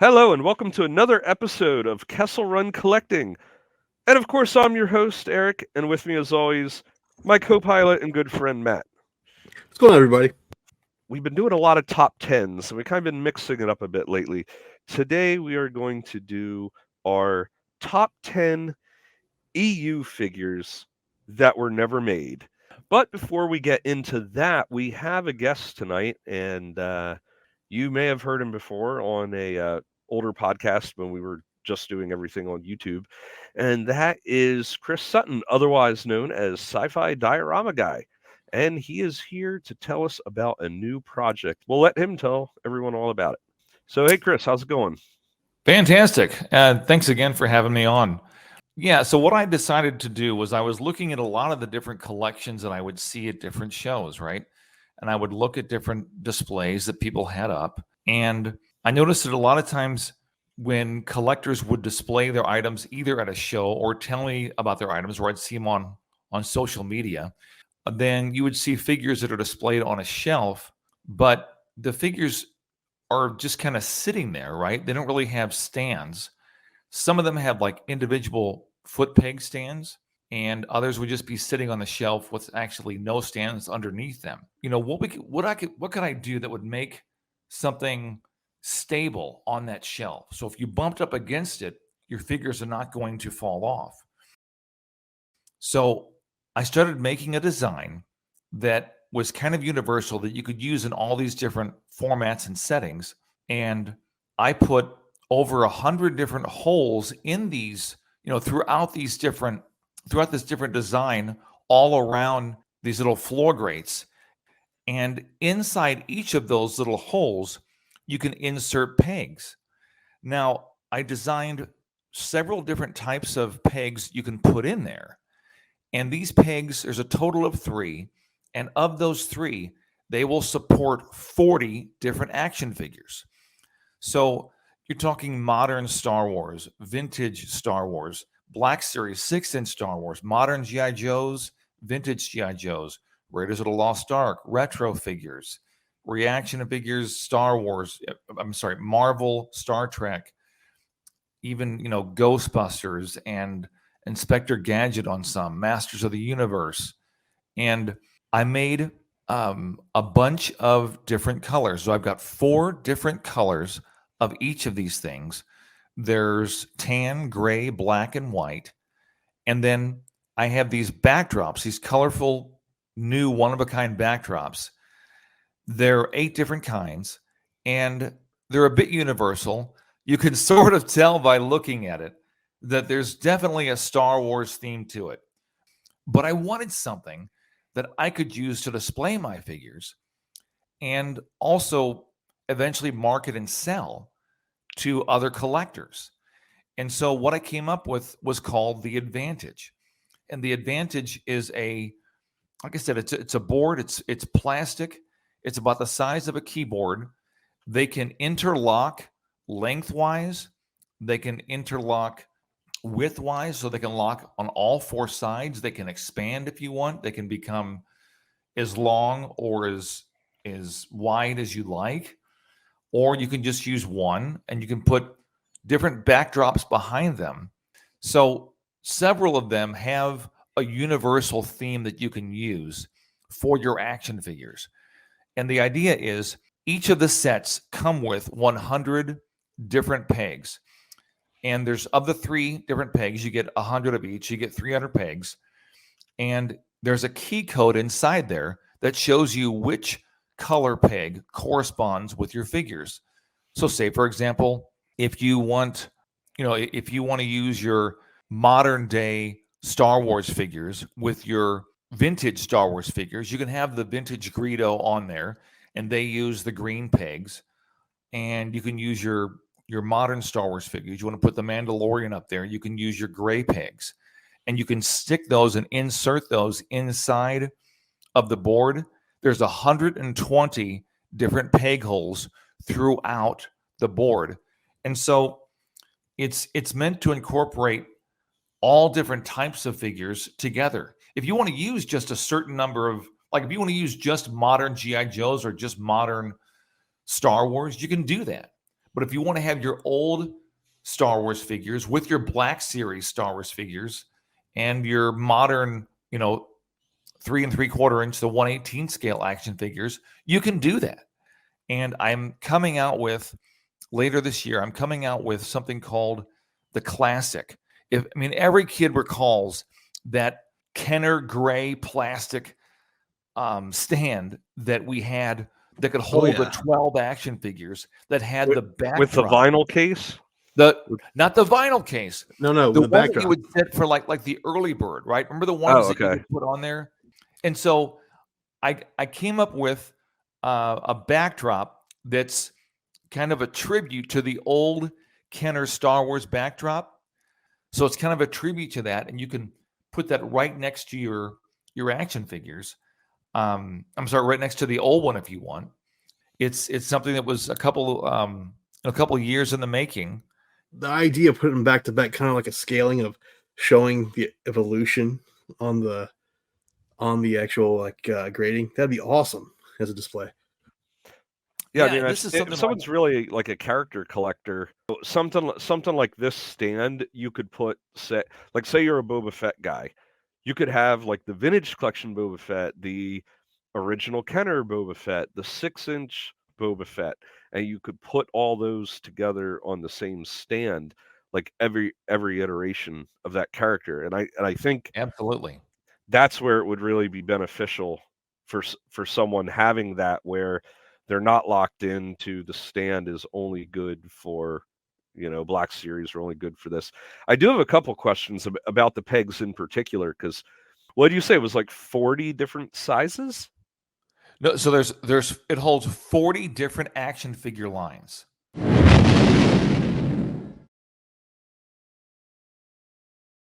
Hello, and welcome to another episode of Kessel Run Collecting. And of course, I'm your host, Eric, and with me, as always, my co pilot and good friend, Matt. What's going on, everybody? We've been doing a lot of top 10s, and we've kind of been mixing it up a bit lately. Today, we are going to do our top 10 EU figures that were never made. But before we get into that, we have a guest tonight, and you may have heard him before on a older podcast when we were just doing everything on YouTube, and that is Chris Sutton, otherwise known as Sci Fi Diorama Guy. And he is here to tell us about a new project. We'll let him tell everyone all about it. So, hey, Chris, how's it going? Fantastic. Thanks again for having me on. Yeah, so what I decided to do was I was looking at a lot of the different collections that I would see at different shows, right? And I would look at different displays that people had up. And I noticed that a lot of times when collectors would display their items either at a show or tell me about their items, or I'd see them on social media, then you would see figures that are displayed on a shelf, but the figures are just kind of sitting there, right? They don't really have stands. Some of them have like individual foot peg stands, and others would just be sitting on the shelf with actually no stands underneath them. You know, what could I do that would make something stable on that shelf? So if you bumped up against it, your figures are not going to fall off. So I started making a design that was kind of universal, that you could use in all these different formats and settings. And I put over 100 different holes in these, throughout this different design, all around these little floor grates. And inside each of those little holes, you can insert pegs. Now, I designed several different types of pegs you can put in there. And these pegs, there's a total of 3. And of those 3, they will support 40 different action figures. So you're talking modern Star Wars, vintage Star Wars, Black Series 6-inch Star Wars, modern G.I. Joes, vintage G.I. Joes, Raiders of the Lost Ark, retro figures, reaction figures, Marvel, Star Trek, even, Ghostbusters and Inspector Gadget on some, Masters of the Universe. And I made a bunch of different colors. So I've got 4 different colors of each of these things. There's tan, gray, black, and white. And then I have these backdrops, these colorful, new one-of-a-kind backdrops. They're 8 different kinds, and they're a bit universal. You can sort of tell by looking at it that there's definitely a Star Wars theme to it. But I wanted something that I could use to display my figures and also eventually market and sell to other collectors. And so what I came up with was called the Advantage. And the Advantage is like I said, it's a board. It's plastic. It's about the size of a keyboard. They can interlock lengthwise. They can interlock widthwise, so they can lock on all 4 sides. They can expand if you want. They can become as long or as wide as you like. Or you can just use one, and you can put different backdrops behind them. So several of them have a universal theme that you can use for your action figures. And the idea is each of the sets come with 100 different pegs. And there's, of the 3 different pegs, you get 100 of each. You get 300 pegs. And there's a key code inside there that shows you which color peg corresponds with your figures. So say, for example, if you want to use your modern day Star Wars figures with your vintage Star Wars figures, you can have the vintage Greedo on there, and they use the green pegs. And you can use your modern Star Wars figures. You want to put the Mandalorian up there, you can use your gray pegs. And you can stick those and insert those inside of the board. There's 120 different peg holes throughout the board. And so it's meant to incorporate all different types of figures together. If you want to use just a certain number of, like if you want to use just modern G.I. Joes or just modern Star Wars, you can do that. But if you want to have your old Star Wars figures with your Black Series Star Wars figures and your modern, 3 3/4 inch to 1/18 scale action figures, you can do that. And I'm coming out with later this year, I'm coming out with something called the Classic. Every kid recalls that Kenner gray plastic stand that we had that could hold the 12 action figures that had the backdrop. With the vinyl case? Not the vinyl case. No, the with one the backdrop. that you would set for like the early bird, right? Remember the ones that you would put on there? And so I came up with a backdrop that's kind of a tribute to the old Kenner Star Wars backdrop. So it's kind of a tribute to that, and you can put that right next to your action figures. Right next to the old one if you want. It's something that was a couple years in the making. The idea of putting them back to back, kind of like a scaling of showing the evolution on the actual grading, that'd be awesome as a display. Yeah, this is something someone's really like a character collector. Something like this stand, you could put say you're a Boba Fett guy. You could have like the vintage collection Boba Fett, the original Kenner Boba Fett, the 6-inch Boba Fett, and you could put all those together on the same stand, like every iteration of that character. And I think absolutely that's where it would really be beneficial for someone having that, where they're not locked into the stand is only good for Black Series, are only good for this. I do have a couple questions about the pegs in particular, because what did you say, it was like 40 different sizes? No, so it holds 40 different action figure lines.